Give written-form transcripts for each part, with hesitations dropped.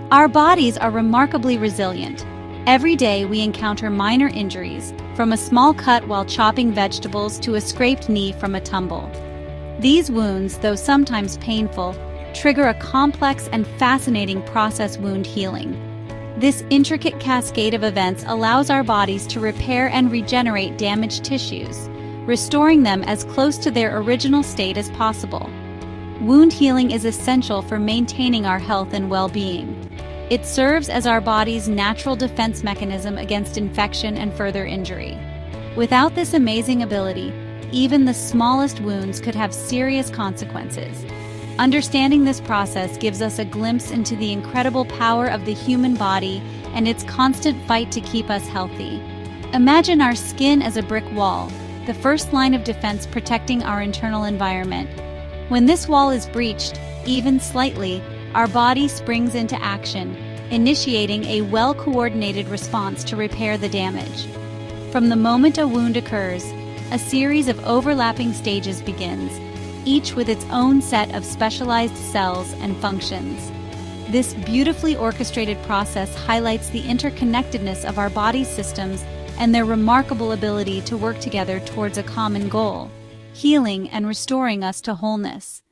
Our bodies are remarkably resilient. Every day we encounter minor injuries, from a small cut while chopping vegetables to a scraped knee from a tumble. These wounds, though sometimes painful, trigger a complex and fascinating process: wound healing. This intricate cascade of events allows our bodies to repair and regenerate damaged tissues, restoring them as close to their original state as possible. Wound healing is essential for maintaining our health and well-being. It serves as our body's natural defense mechanism against infection and further injury. Without this amazing ability, even the smallest wounds could have serious consequences. Understanding this process gives us a glimpse into the incredible power of the human body and its constant fight to keep us healthy. Imagine our skin as a brick wall, the first line of defense protecting our internal environment. When this wall is breached, even slightly, our body springs into action, initiating a well-coordinated response to repair the damage. From the moment a wound occurs, a series of overlapping stages begins, each with its own set of specialized cells and functions. This beautifully orchestrated process highlights the interconnectedness of our body's systems and their remarkable ability to work together towards a common goal: healing and restoring us to wholeness.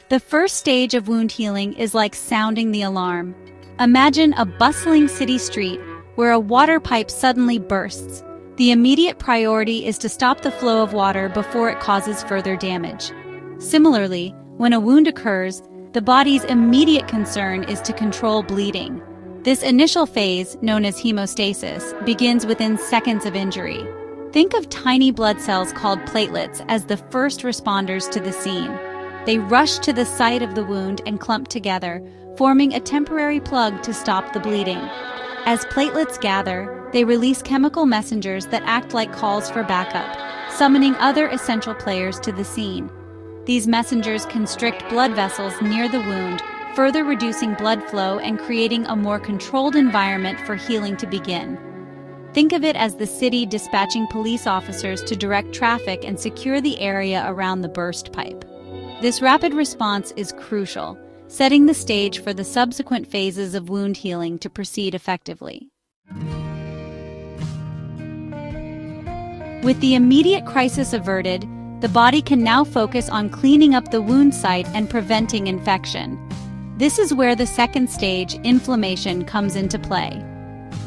The first stage of wound healing is like sounding the alarm. Imagine a bustling city street where a water pipe suddenly bursts. The immediate priority is to stop the flow of water before it causes further damage. Similarly, when a wound occurs, the body's immediate concern is to control bleeding. This initial phase, known as hemostasis, begins within seconds of injury. Think of tiny blood cells called platelets as the first responders to the scene. They rush to the site of the wound and clump together, forming a temporary plug to stop the bleeding. As platelets gather, they release chemical messengers that act like calls for backup, summoning other essential players to the scene. These messengers constrict blood vessels near the wound, further reducing blood flow and creating a more controlled environment for healing to begin. Think of it as the city dispatching police officers to direct traffic and secure the area around the burst pipe. This rapid response is crucial, setting the stage for the subsequent phases of wound healing to proceed effectively. With the immediate crisis averted, the body can now focus on cleaning up the wound site and preventing infection. This is where the second stage, inflammation, comes into play.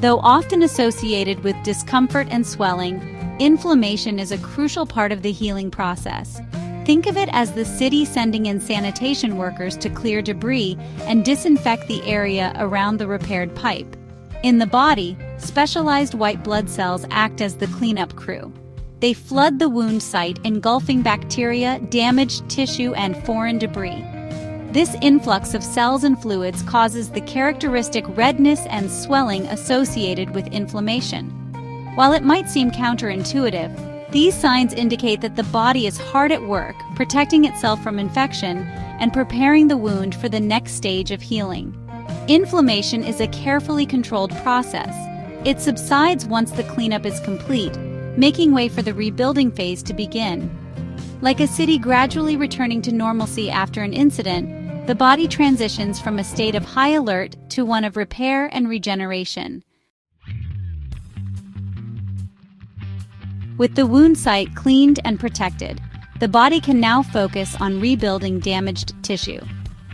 Though often associated with discomfort and swelling, inflammation is a crucial part of the healing process. Think of it as the city sending in sanitation workers to clear debris and disinfect the area around the repaired pipe. In the body, specialized white blood cells act as the cleanup crew. They flood the wound site, engulfing bacteria, damaged tissue, and foreign debris. This influx of cells and fluids causes the characteristic redness and swelling associated with inflammation. While it might seem counterintuitive, these signs indicate that the body is hard at work, protecting itself from infection and preparing the wound for the next stage of healing. Inflammation is a carefully controlled process. It subsides once the cleanup is complete, making way for the rebuilding phase to begin. Like a city gradually returning to normalcy after an incident, the body transitions from a state of high alert to one of repair and regeneration. With the wound site cleaned and protected, the body can now focus on rebuilding damaged tissue.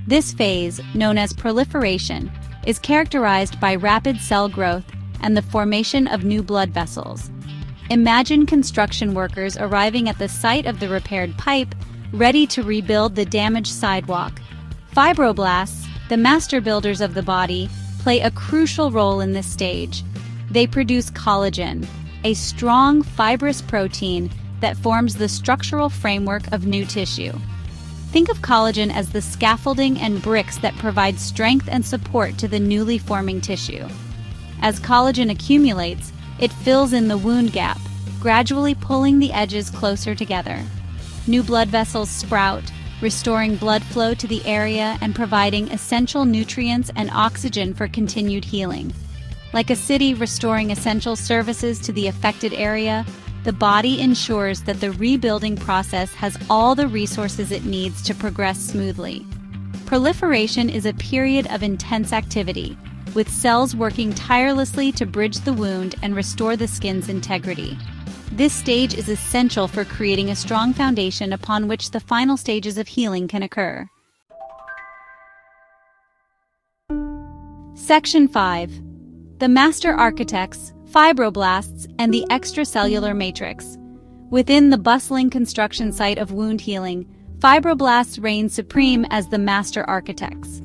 This phase, known as proliferation, is characterized by rapid cell growth and the formation of new blood vessels. Imagine construction workers arriving at the site of the repaired pipe, ready to rebuild the damaged sidewalk. Fibroblasts, the master builders of the body, play a crucial role in this stage. They produce collagen, a strong, fibrous protein that forms the structural framework of new tissue. Think of collagen as the scaffolding and bricks that provide strength and support to the newly forming tissue. As collagen accumulates, it fills in the wound gap, gradually pulling the edges closer together. New blood vessels sprout, restoring blood flow to the area and providing essential nutrients and oxygen for continued healing. Like a city restoring essential services to the affected area, the body ensures that the rebuilding process has all the resources it needs to progress smoothly. Proliferation is a period of intense activity, with cells working tirelessly to bridge the wound and restore the skin's integrity. This stage is essential for creating a strong foundation upon which the final stages of healing can occur. Section 5. The master architects, fibroblasts, and the extracellular matrix. Within the bustling construction site of wound healing, fibroblasts reign supreme as the master architects.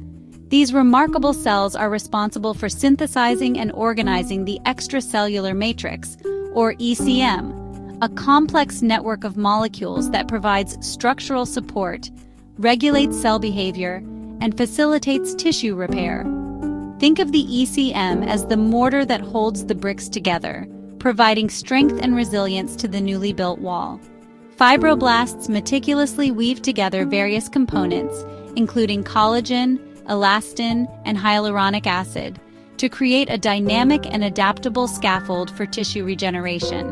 These remarkable cells are responsible for synthesizing and organizing the extracellular matrix, or ECM, a complex network of molecules that provides structural support, regulates cell behavior, and facilitates tissue repair. Think of the ECM as the mortar that holds the bricks together, providing strength and resilience to the newly built wall. Fibroblasts meticulously weave together various components, including collagen, elastin, and hyaluronic acid, to create a dynamic and adaptable scaffold for tissue regeneration.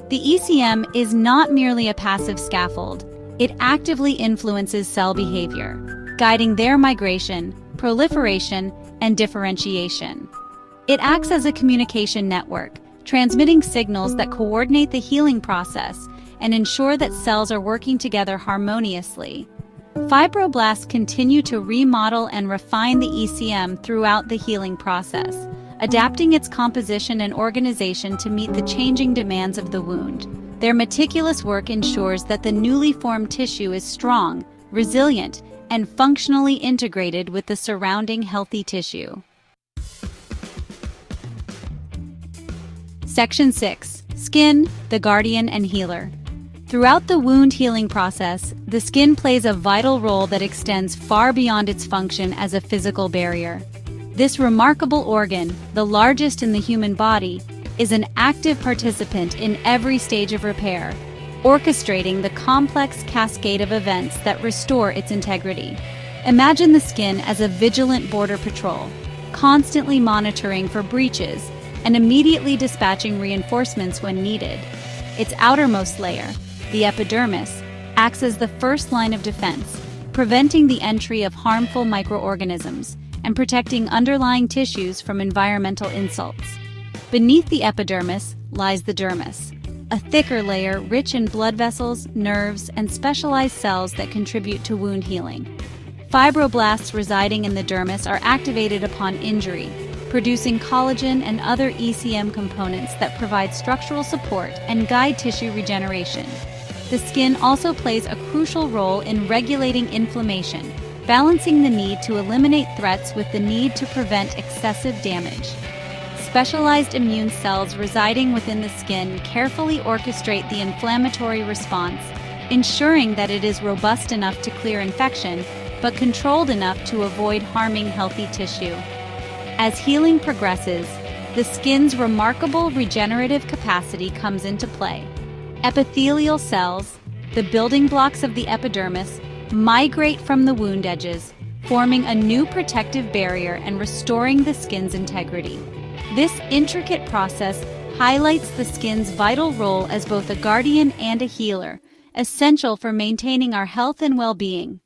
The ECM is not merely a passive scaffold, it actively influences cell behavior, guiding their migration, proliferation, and differentiation. It acts as a communication network, transmitting signals that coordinate the healing process and ensure that cells are working together harmoniously. Fibroblasts continue to remodel and refine the ECM throughout the healing process, adapting its composition and organization to meet the changing demands of the wound. Their meticulous work ensures that the newly formed tissue is strong, resilient, and functionally integrated with the surrounding healthy tissue. Section 6. Skin, the guardian and healer. Throughout the wound healing process, the skin plays a vital role that extends far beyond its function as a physical barrier. This remarkable organ, the largest in the human body, is an active participant in every stage of repair, orchestrating the complex cascade of events that restore its integrity. Imagine the skin as a vigilant border patrol, constantly monitoring for breaches and immediately dispatching reinforcements when needed. Its outermost layer, the epidermis, acts as the first line of defense, preventing the entry of harmful microorganisms and protecting underlying tissues from environmental insults. Beneath the epidermis lies the dermis, a thicker layer rich in blood vessels, nerves, and specialized cells that contribute to wound healing. Fibroblasts residing in the dermis are activated upon injury, producing collagen and other ECM components that provide structural support and guide tissue regeneration. The skin also plays a crucial role in regulating inflammation, balancing the need to eliminate threats with the need to prevent excessive damage. Specialized immune cells residing within the skin carefully orchestrate the inflammatory response, ensuring that it is robust enough to clear infection, but controlled enough to avoid harming healthy tissue. As healing progresses, the skin's remarkable regenerative capacity comes into play. Epithelial cells, the building blocks of the epidermis, migrate from the wound edges, forming a new protective barrier and restoring the skin's integrity. This intricate process highlights the skin's vital role as both a guardian and a healer, essential for maintaining our health and well-being.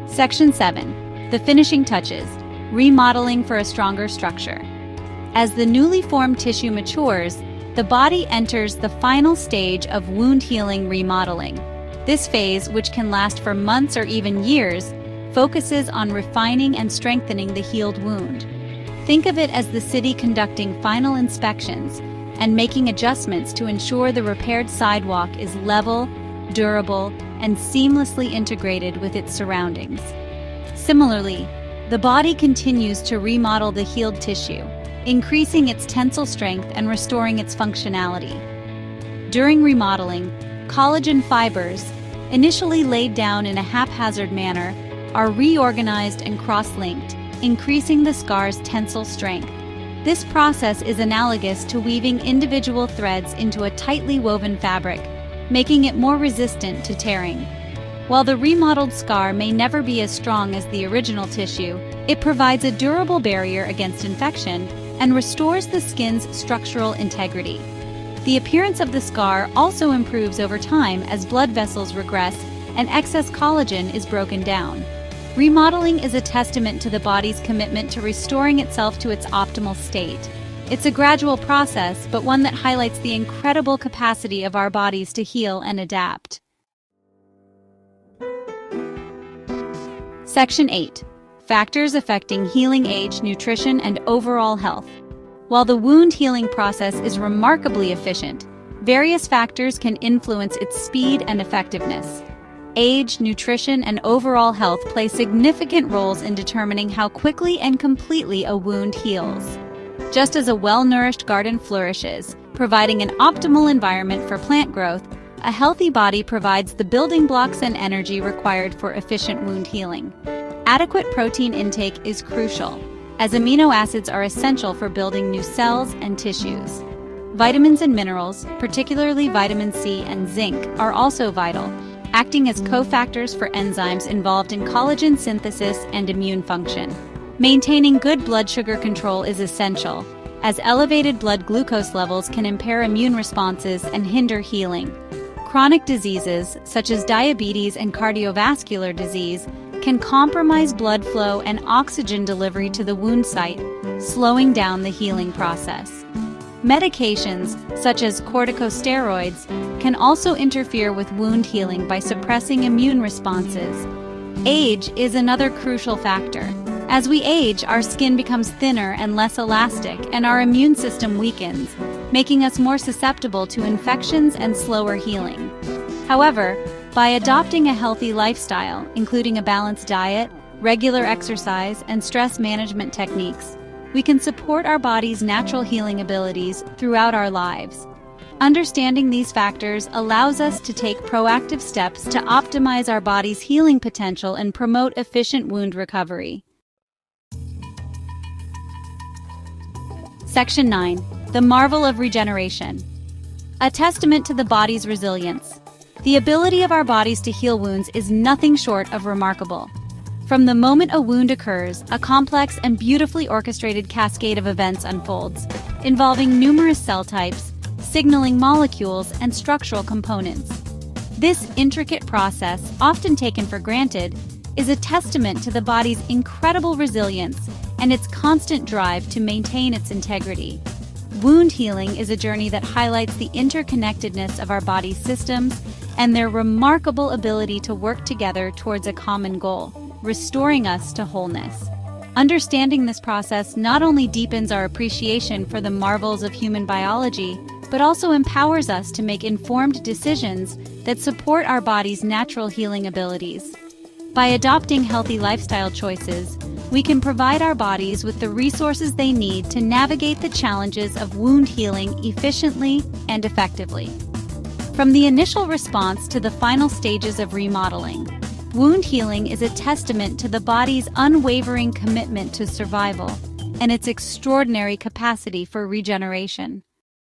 Section 7. The finishing touches, remodeling for a stronger structure. As the newly formed tissue matures, the body enters the final stage of wound healing remodeling. This phase, which can last for months or even years, focuses on refining and strengthening the healed wound. Think of it as the city conducting final inspections and making adjustments to ensure the repaired sidewalk is level, durable, and seamlessly integrated with its surroundings. Similarly, the body continues to remodel the healed tissue, increasing its tensile strength and restoring its functionality. During remodeling, collagen fibers, initially laid down in a haphazard manner, are reorganized and cross-linked, increasing the scar's tensile strength. This process is analogous to weaving individual threads into a tightly woven fabric, making it more resistant to tearing. While the remodeled scar may never be as strong as the original tissue, it provides a durable barrier against infection and restores the skin's structural integrity. The appearance of the scar also improves over time as blood vessels regress and excess collagen is broken down. Remodeling is a testament to the body's commitment to restoring itself to its optimal state. It's a gradual process, but one that highlights the incredible capacity of our bodies to heal and adapt. Section 8. Factors affecting healing age, nutrition, and overall health. While the wound healing process is remarkably efficient, various factors can influence its speed and effectiveness. Age, nutrition, and overall health play significant roles in determining how quickly and completely a wound heals. Just as a well-nourished garden flourishes, providing an optimal environment for plant growth, a healthy body provides the building blocks and energy required for efficient wound healing. Adequate protein intake is crucial, as amino acids are essential for building new cells and tissues. Vitamins and minerals, particularly vitamin C and zinc, are also vital, acting as cofactors for enzymes involved in collagen synthesis and immune function. Maintaining good blood sugar control is essential, as elevated blood glucose levels can impair immune responses and hinder healing. Chronic diseases, such as diabetes and cardiovascular disease, can compromise blood flow and oxygen delivery to the wound site, slowing down the healing process. Medications, such as corticosteroids, can also interfere with wound healing by suppressing immune responses. Age is another crucial factor. As we age, our skin becomes thinner and less elastic, and our immune system weakens, making us more susceptible to infections and slower healing. However, by adopting a healthy lifestyle, including a balanced diet, regular exercise, and stress management techniques, we can support our body's natural healing abilities throughout our lives. Understanding these factors allows us to take proactive steps to optimize our body's healing potential and promote efficient wound recovery. Section 9. The marvel of regeneration. A testament to the body's resilience. The ability of our bodies to heal wounds is nothing short of remarkable. From the moment a wound occurs, a complex and beautifully orchestrated cascade of events unfolds, involving numerous cell types, signaling molecules, and structural components. This intricate process, often taken for granted, is a testament to the body's incredible resilience and its constant drive to maintain its integrity. Wound healing is a journey that highlights the interconnectedness of our body's systems and their remarkable ability to work together towards a common goal, restoring us to wholeness. Understanding this process not only deepens our appreciation for the marvels of human biology, but also empowers us to make informed decisions that support our body's natural healing abilities. By adopting healthy lifestyle choices, we can provide our bodies with the resources they need to navigate the challenges of wound healing efficiently and effectively. From the initial response to the final stages of remodeling, wound healing is a testament to the body's unwavering commitment to survival and its extraordinary capacity for regeneration.